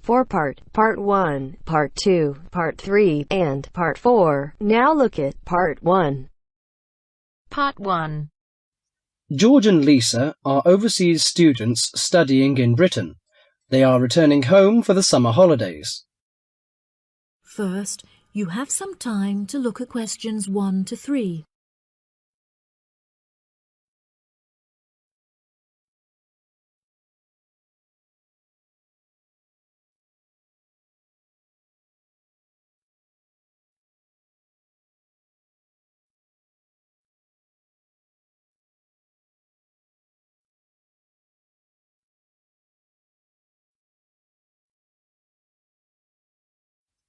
four-part, Part 1, Part 2, Part 3, and Part 4. Now look at Part 1. Part 1. George and Lisa are overseas students studying in Britain. They are returning home for the summer holidays. First, you have some time to look at questions 1 to 3.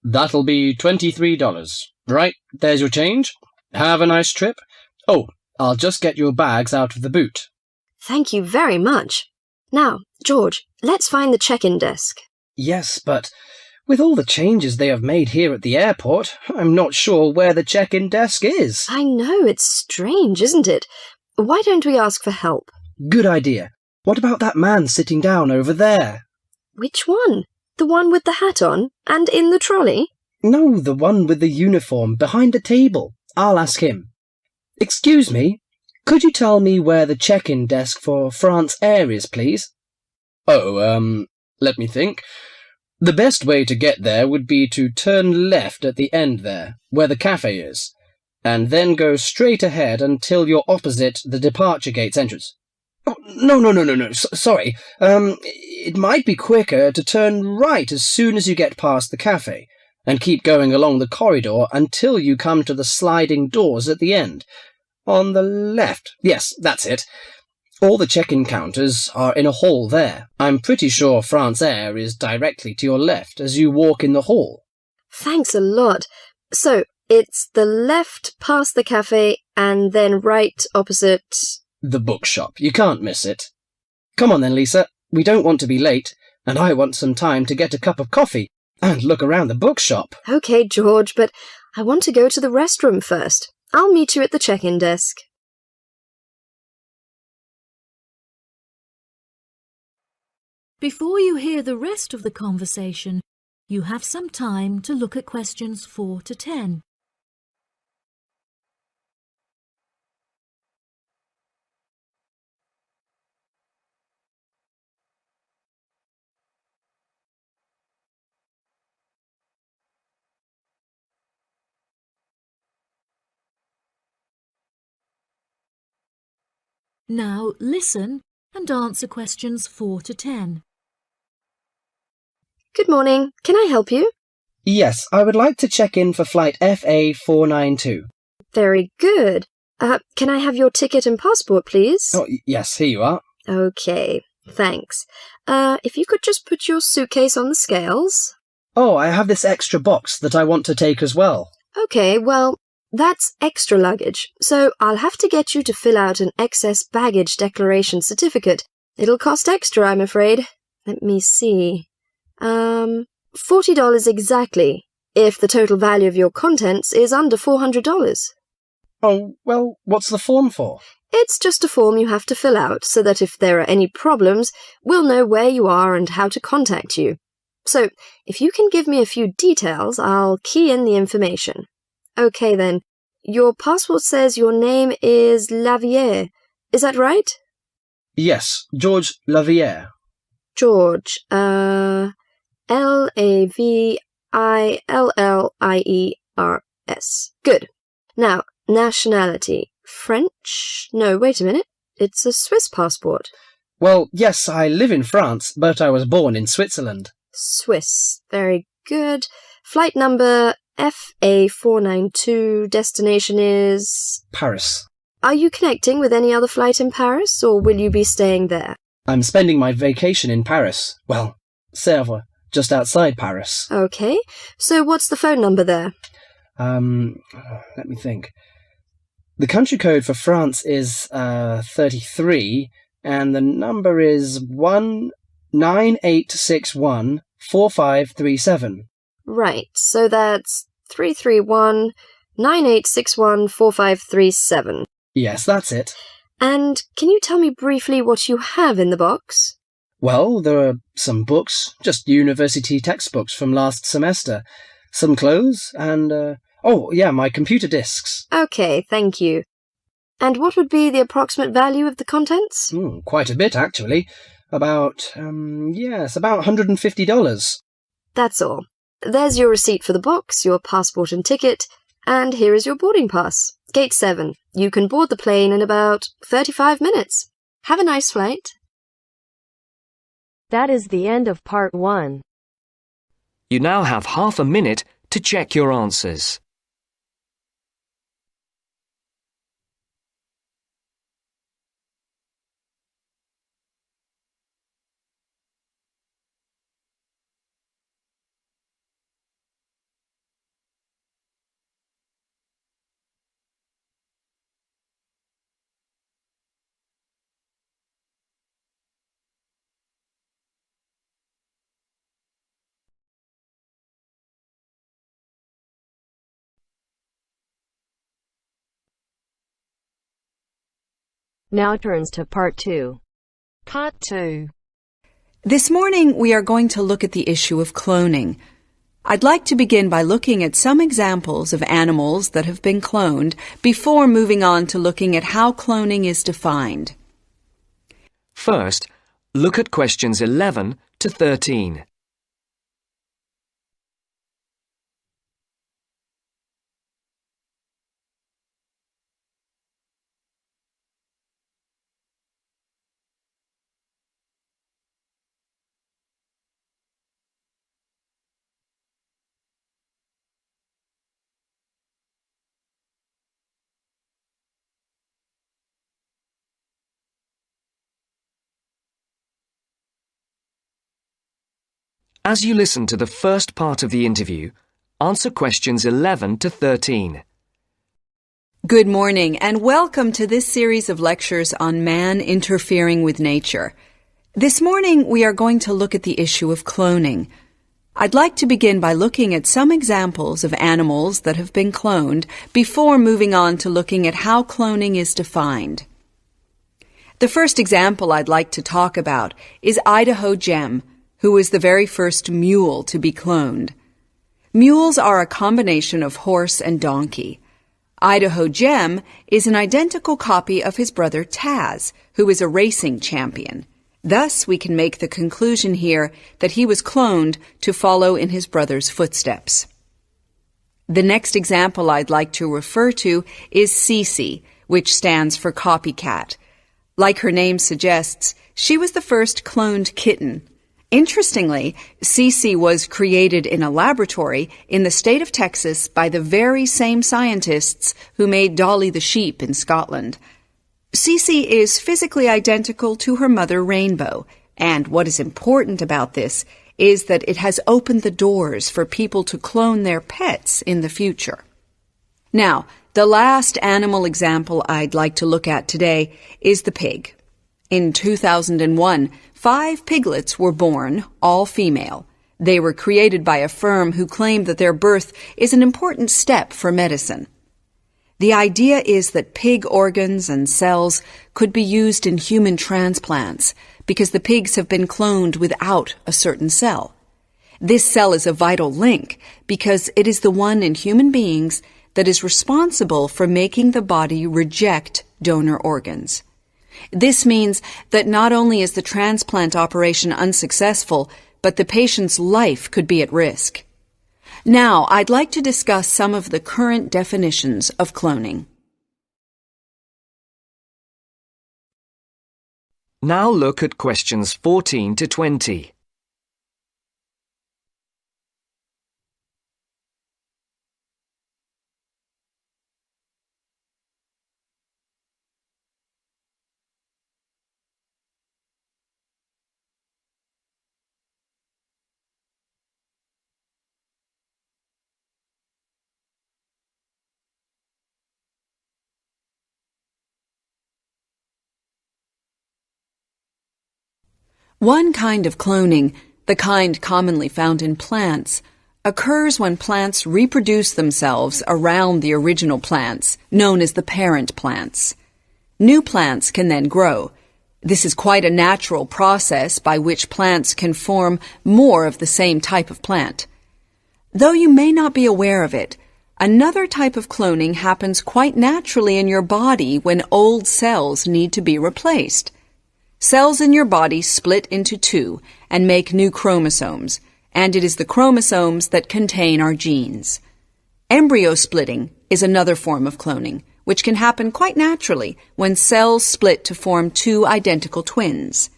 That'll be $23. Right, there's your change. Have a nice trip. Oh, I'll just get your bags out of the boot. Thank you very much. Now, George, let's find the check-in desk. Yes, but with all the changes they have made here at the airport, I'm not sure where the check-in desk is. I know, it's strange, isn't it? Why don't we ask for help? Good idea. What about that man sitting down over there? Which one? The one with the hat on and in the trolley? No, the one with the uniform behind the table. I'll ask him. Excuse me, could you tell me where the check-in desk for France Air is, please? Oh, let me think. The best way to get there would be to turn left at the end there, where the cafe is, and then go straight ahead until you're opposite the departure gates entrance. Oh, no. Sorry. It might be quicker to turn right as soon as you get past the cafe, and keep going along the corridor until you come to the sliding doors at the end. On the left. Yes, that's it. All the check-in counters are in a hall there. I'm pretty sure France Air is directly to your left as you walk in the hall. Thanks a lot. So, it's the left past the cafe and then right opposite... The bookshop. You can't miss it. Come on then, Lisa. We don't want to be late, and I want some time to get a cup of coffee and look around the bookshop. OK, George, but I want to go to the restroom first. I'll meet you at the check-in desk. Before you hear the rest of the conversation, you have some time to look at questions 4 to 10. Now listen and answer questions 4 to 10. Good morning. Can I help you? Yes, I would like to check in for flight FA492. Very good. Can I have your ticket and passport, please? Oh, yes, here you are. OK, thanks. If you could just put your suitcase on the scales. Oh, I have this extra box that I want to take as well. OK, well, that's extra luggage, so I'll have to get you to fill out an excess baggage declaration certificate. It'll cost extra, I'm afraid. Let me see. $40 exactly, if the total value of your contents is under $400. Oh, well, what's the form for? It's just a form you have to fill out so that if there are any problems, we'll know where you are and how to contact you. So, if you can give me a few details, I'll key in the information. OK then, your passport says your name is Lavier. Is that right? Yes, George Lavier. George, Lavillliers. Good. Now, nationality. French? No, wait a minute. It's a Swiss passport. Well, yes, I live in France, but I was born in Switzerland. Swiss. Very good. Flight number FA492. Destination is... Paris. Are you connecting with any other flight in Paris, or will you be staying there? I'm spending my vacation in Paris. Well, Sèvres, just outside Paris. OK. So what's the phone number there? Let me think. The country code for France is 33, and the number is 198614537. Right, so that's 331-9861-4537. Yes, that's it. And can you tell me briefly what you have in the box? Well, there are some books, just university textbooks from last semester, some clothes, and, my computer disks. Okay, thank you. And what would be the approximate value of the contents? Quite a bit, actually. About $150. That's all. There's your receipt for the books, your passport and ticket, and here is your boarding pass. Gate 7. You can board the plane in about 35 minutes. Have a nice flight. That is the end of part 1. You now have half a minute to check your answers. Now turns to part 2. Part 2. This morning we are going to look at the issue of cloning. I'd like to begin by looking at some examples of animals that have been cloned before moving on to looking at how cloning is defined. First, look at questions 11 to 13. As you listen to the first part of the interview, answer questions 11 to 13. Good morning and welcome to this series of lectures on man interfering with nature. This morning we are going to look at the issue of cloning. I'd like to begin by looking at some examples of animals that have been cloned before moving on to looking at how cloning is defined. The first example I'd like to talk about is Idaho Gem, who was the very first mule to be cloned. Mules are a combination of horse and donkey. Idaho Gem is an identical copy of his brother Taz, who is a racing champion. Thus, we can make the conclusion here that he was cloned to follow in his brother's footsteps. The next example I'd like to refer to is Cece, which stands for copycat. Like her name suggests, she was the first cloned kitten. Interestingly, Cece was created in a laboratory in the state of Texas by the very same scientists who made Dolly the sheep in Scotland. Cece is physically identical to her mother Rainbow, and what is important about this is that it has opened the doors for people to clone their pets in the future. Now, the last animal example I'd like to look at today is the pig. In 2001, 5 piglets were born, all female. They were created by a firm who claimed that their birth is an important step for medicine. The idea is that pig organs and cells could be used in human transplants because the pigs have been cloned without a certain cell. This cell is a vital link because it is the one in human beings that is responsible for making the body reject donor organs. This means that not only is the transplant operation unsuccessful, but the patient's life could be at risk. Now, I'd like to discuss some of the current definitions of cloning. Now look at questions 14 to 20. One kind of cloning, the kind commonly found in plants, occurs when plants reproduce themselves around the original plants, known as the parent plants. New plants can then grow. This is quite a natural process by which plants can form more of the same type of plant. Though you may not be aware of it, another type of cloning happens quite naturally in your body when old cells need to be replaced. Cells in your body split into two and make new chromosomes, and it is the chromosomes that contain our genes. Embryo splitting is another form of cloning, which can happen quite naturally when cells split to form two identical twins.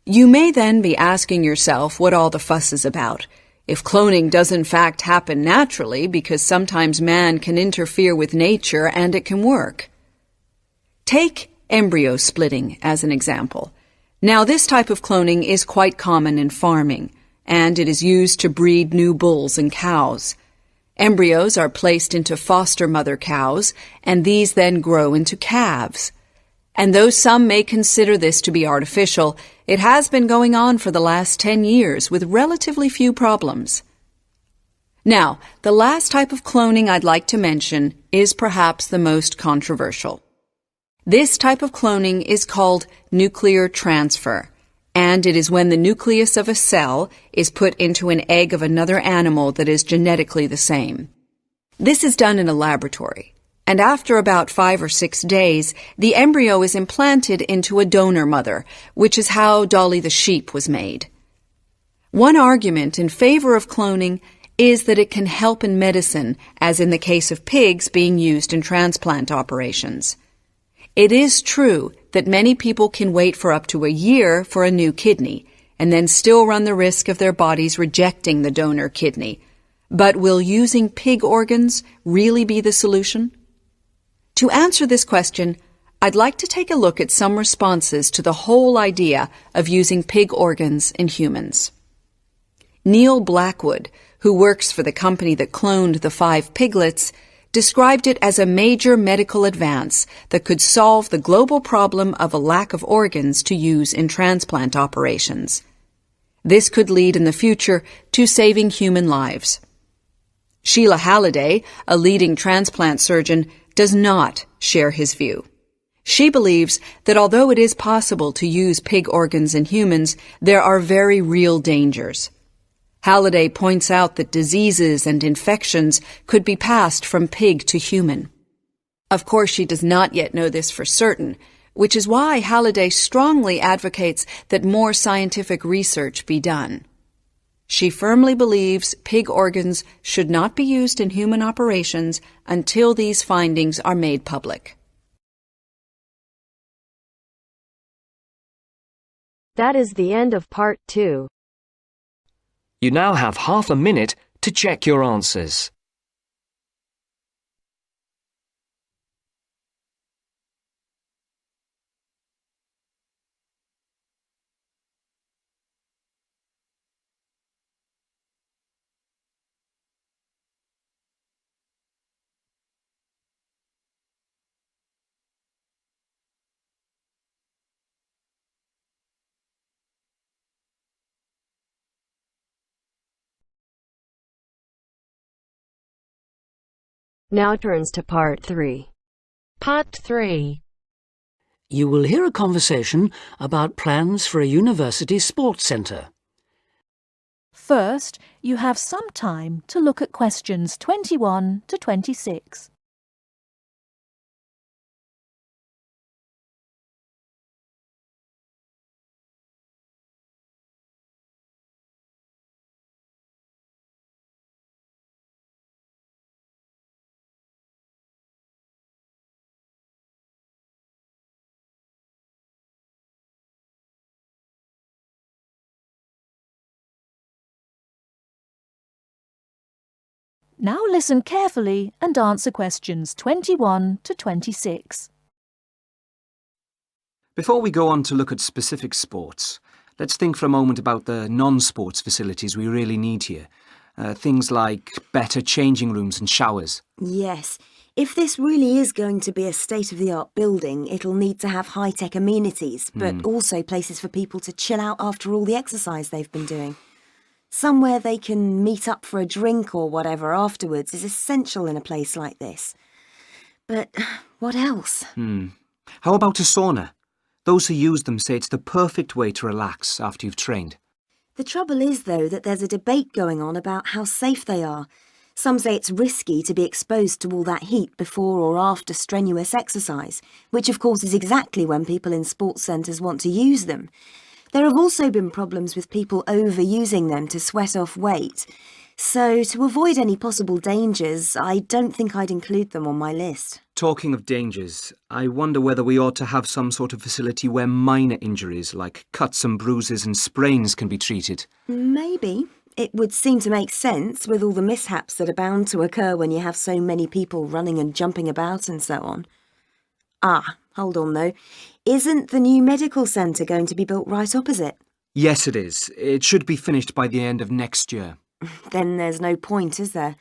You may then be asking yourself what all the fuss is about, if cloning does in fact happen naturally because sometimes man can interfere with nature and it can work. Take embryo splitting as an example. Now, this type of cloning is quite common in farming, and it is used to breed new bulls and cows. Embryos are placed into foster mother cows, and these then grow into calves. And though some may consider this to be artificial, it has been going on for the last 10 years with relatively few problems. Now, the last type of cloning I'd like to mention is perhaps the most controversial. This type of cloning is called nuclear transfer, and it is when the nucleus of a cell is put into an egg of another animal that is genetically the same. This is done in a laboratory, and after about 5 or 6 days, the embryo is implanted into a donor mother, which is how Dolly the sheep was made. One argument in favor of cloning is that it can help in medicine, as in the case of pigs being used in transplant operations. It is true that many people can wait for up to a year for a new kidney, and then still run the risk of their bodies rejecting the donor kidney. But will using pig organs really be the solution? To answer this question, I'd like to take a look at some responses to the whole idea of using pig organs in humans. Neil Blackwood, who works for the company that cloned the 5 piglets, described it as a major medical advance that could solve the global problem of a lack of organs to use in transplant operations. This could lead in the future to saving human lives. Sheila Halliday, a leading transplant surgeon, does not share his view. She believes that although it is possible to use pig organs in humans, there are very real dangers. Halliday points out that diseases and infections could be passed from pig to human. Of course, she does not yet know this for certain, which is why Halliday strongly advocates that more scientific research be done. She firmly believes pig organs should not be used in human operations until these findings are made public. That is the end of part 2. You now have half a minute to check your answers. Now turns to part 3. Part 3. You will hear a conversation about plans for a university sports centre. First, you have some time to look at questions 21 to 26. Now listen carefully and answer questions 21 to 26. Before we go on to look at specific sports, let's think for a moment about the non-sports facilities we really need here. Things like better changing rooms and showers. Yes. If this really is going to be a state-of-the-art building, it'll need to have high-tech amenities, but also places for people to chill out after all the exercise they've been doing. Somewhere they can meet up for a drink or whatever afterwards is essential in a place like this. But what else? How about a sauna? Those who use them say it's the perfect way to relax after you've trained. The trouble is, though, that there's a debate going on about how safe they are. Some say it's risky to be exposed to all that heat before or after strenuous exercise, which of course is exactly when people in sports centres want to use them. There have also been problems with people overusing them to sweat off weight. So, to avoid any possible dangers, I don't think I'd include them on my list. Talking of dangers, I wonder whether we ought to have some sort of facility where minor injuries like cuts and bruises and sprains can be treated. Maybe. It would seem to make sense with all the mishaps that are bound to occur when you have so many people running and jumping about and so on. Ah, hold on though. Isn't the new medical centre going to be built right opposite? Yes, it is. It should be finished by the end of next year. Then there's no point, is there?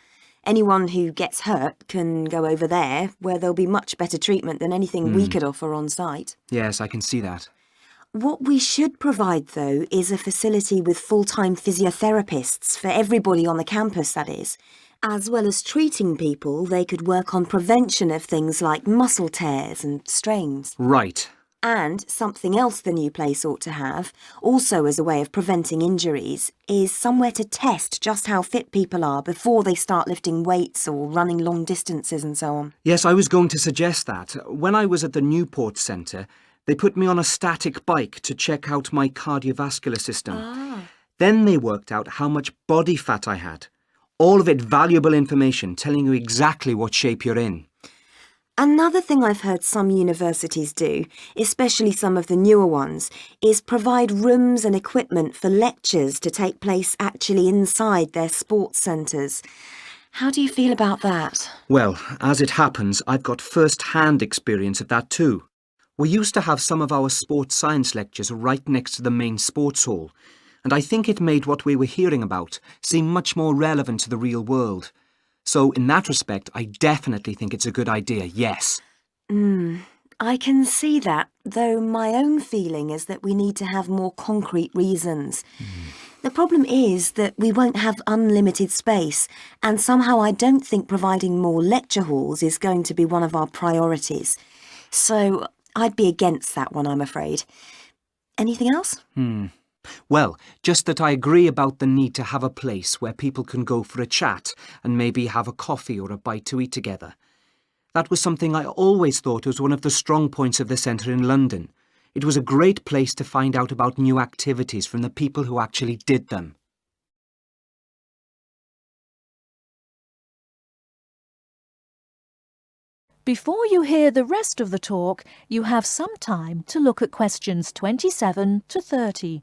Anyone who gets hurt can go over there, where there'll be much better treatment than anything we could offer on site. Yes, I can see that. What we should provide, though, is a facility with full-time physiotherapists for everybody on the campus, that is. As well as treating people, they could work on prevention of things like muscle tears and strains. Right. And something else the new place ought to have, also as a way of preventing injuries, is somewhere to test just how fit people are before they start lifting weights or running long distances and so on. Yes, I was going to suggest that. When I was at the Newport Centre, they put me on a static bike to check out my cardiovascular system. Then they worked out how much body fat I had. All of it valuable information telling you exactly what shape you're in. Another thing I've heard some universities do, especially some of the newer ones, is provide rooms and equipment for lectures to take place actually inside their sports centres. How do you feel about that? Well, as it happens, I've got first-hand experience of that too. We used to have some of our sports science lectures right next to the main sports hall, and I think it made what we were hearing about seem much more relevant to the real world. So, in that respect, I definitely think it's a good idea, yes. I can see that, though my own feeling is that we need to have more concrete reasons. The problem is that we won't have unlimited space, and somehow I don't think providing more lecture halls is going to be one of our priorities. So, I'd be against that one, I'm afraid. Anything else? Well, just that I agree about the need to have a place where people can go for a chat and maybe have a coffee or a bite to eat together. That was something I always thought was one of the strong points of the centre in London. It was a great place to find out about new activities from the people who actually did them. Before you hear the rest of the talk, you have some time to look at questions 27 to 30.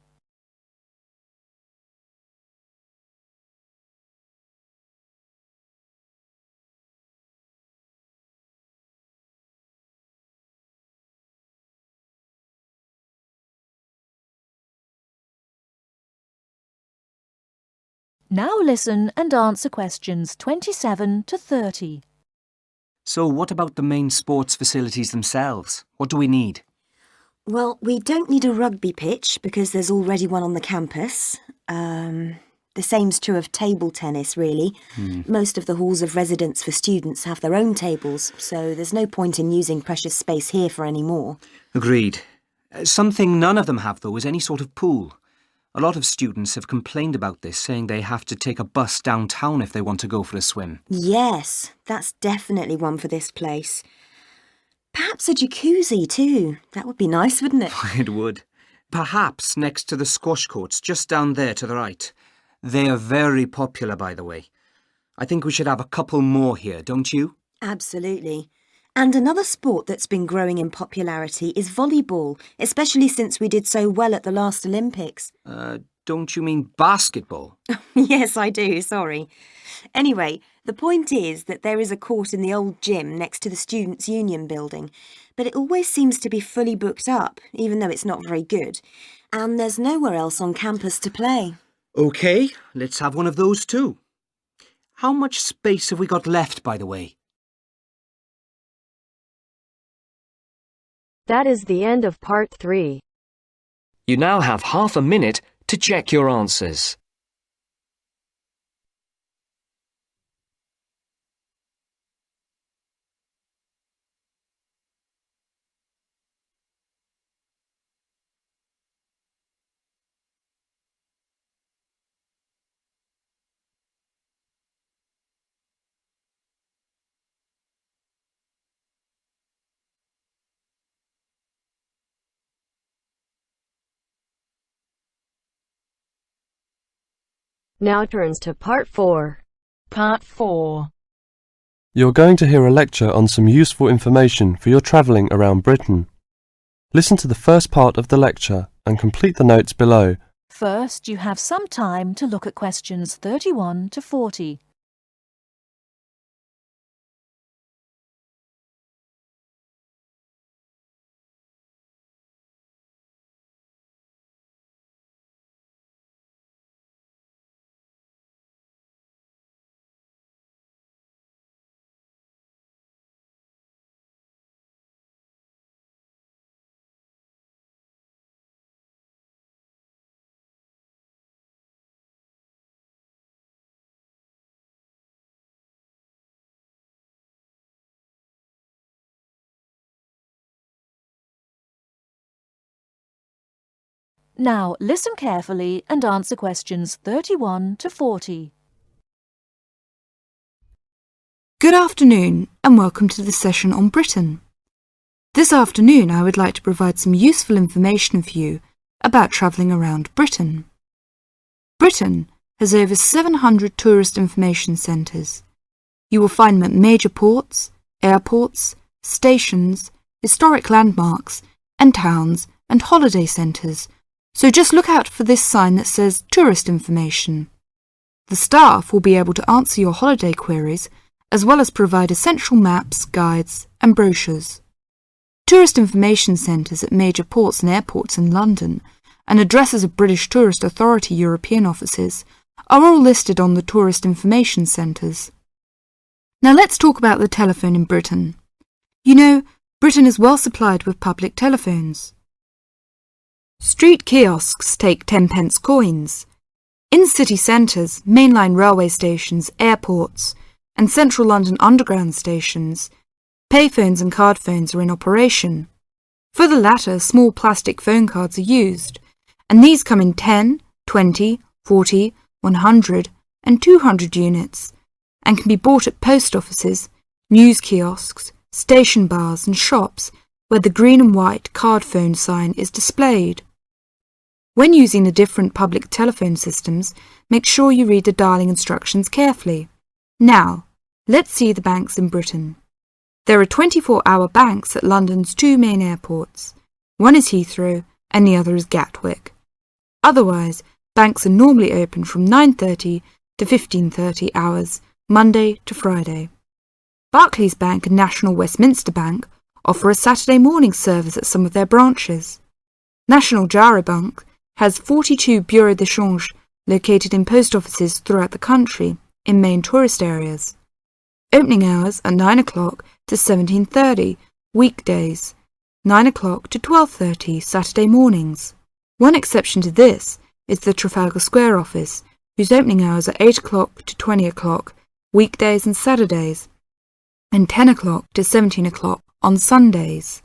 Now listen and answer questions 27 to 30. So what about the main sports facilities themselves? What do we need? Well, we don't need a rugby pitch because there's already one on the campus. The same's true of table tennis, really. Most of the halls of residence for students have their own tables, so there's no point in using precious space here for any more. Agreed. Something none of them have, though, is any sort of pool. A lot of students have complained about this, saying they have to take a bus downtown if they want to go for a swim. Yes, that's definitely one for this place. Perhaps a jacuzzi too. That would be nice, wouldn't it? It would. Perhaps next to the squash courts, just down there to the right. They are very popular, by the way. I think we should have a couple more here, don't you? Absolutely. And another sport that's been growing in popularity is volleyball, especially since we did so well at the last Olympics. Don't you mean basketball? Yes, I do, sorry. Anyway, the point is that there is a court in the old gym next to the Students' Union building, but it always seems to be fully booked up, even though it's not very good. And there's nowhere else on campus to play. OK, let's have one of those too. How much space have we got left, by the way? That is the end of part 3. You now have half a minute to check your answers. Now turns to Part 4. Part 4. You're going to hear a lecture on some useful information for your travelling around Britain. Listen to the first part of the lecture and complete the notes below. First, you have some time to look at questions 31 to 40. Now listen carefully and answer questions 31 to 40. Good afternoon and welcome to the session on Britain. This afternoon I would like to provide some useful information for you about travelling around Britain. Britain has over 700 tourist information centres. You will find them at major ports, airports, stations, historic landmarks and towns and holiday centres. So just look out for this sign that says Tourist Information. The staff will be able to answer your holiday queries as well as provide essential maps, guides and brochures. Tourist information centres at major ports and airports in London and addresses of British Tourist Authority European offices are all listed on the Tourist Information Centres. Now let's talk about the telephone in Britain. You know, Britain is well supplied with public telephones. Street kiosks take 10-pence coins. In city centres, mainline railway stations, airports, and central London underground stations, payphones and card phones are in operation. For the latter, small plastic phone cards are used, and these come in 10, 20, 40, 100, and 200 units, and can be bought at post offices, news kiosks, station bars, and shops where the green and white card phone sign is displayed. When using the different public telephone systems, make sure you read the dialling instructions carefully. Now, let's see the banks in Britain. There are 24-hour banks at London's two main airports. One is Heathrow and the other is Gatwick. Otherwise, banks are normally open from 9:30 to 15:30 hours, Monday to Friday. Barclays Bank and National Westminster Bank offer a Saturday morning service at some of their branches. National Jaro Bank has 42 bureaux de change located in post offices throughout the country in main tourist areas. Opening hours are 9 o'clock to 17:30 weekdays, 9 o'clock to 12:30 Saturday mornings. One exception to this is the Trafalgar Square office, whose opening hours are 8 o'clock to 20 o'clock weekdays and Saturdays, and 10 o'clock to 17 o'clock on Sundays.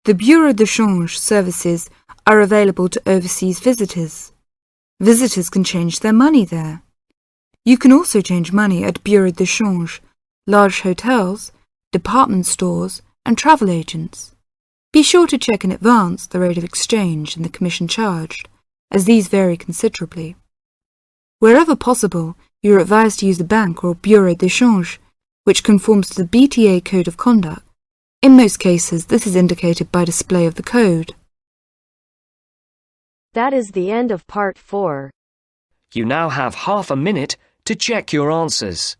The bureau de change services are available to overseas visitors. Visitors can change their money there. You can also change money at bureau de change, large hotels, department stores and travel agents. Be sure to check in advance the rate of exchange and the commission charged, as these vary considerably. Wherever possible, you are advised to use a bank or bureau de change, which conforms to the BTA Code of Conduct. In most cases, this is indicated by display of the code. That is the end of Part 4. You now have half a minute to check your answers.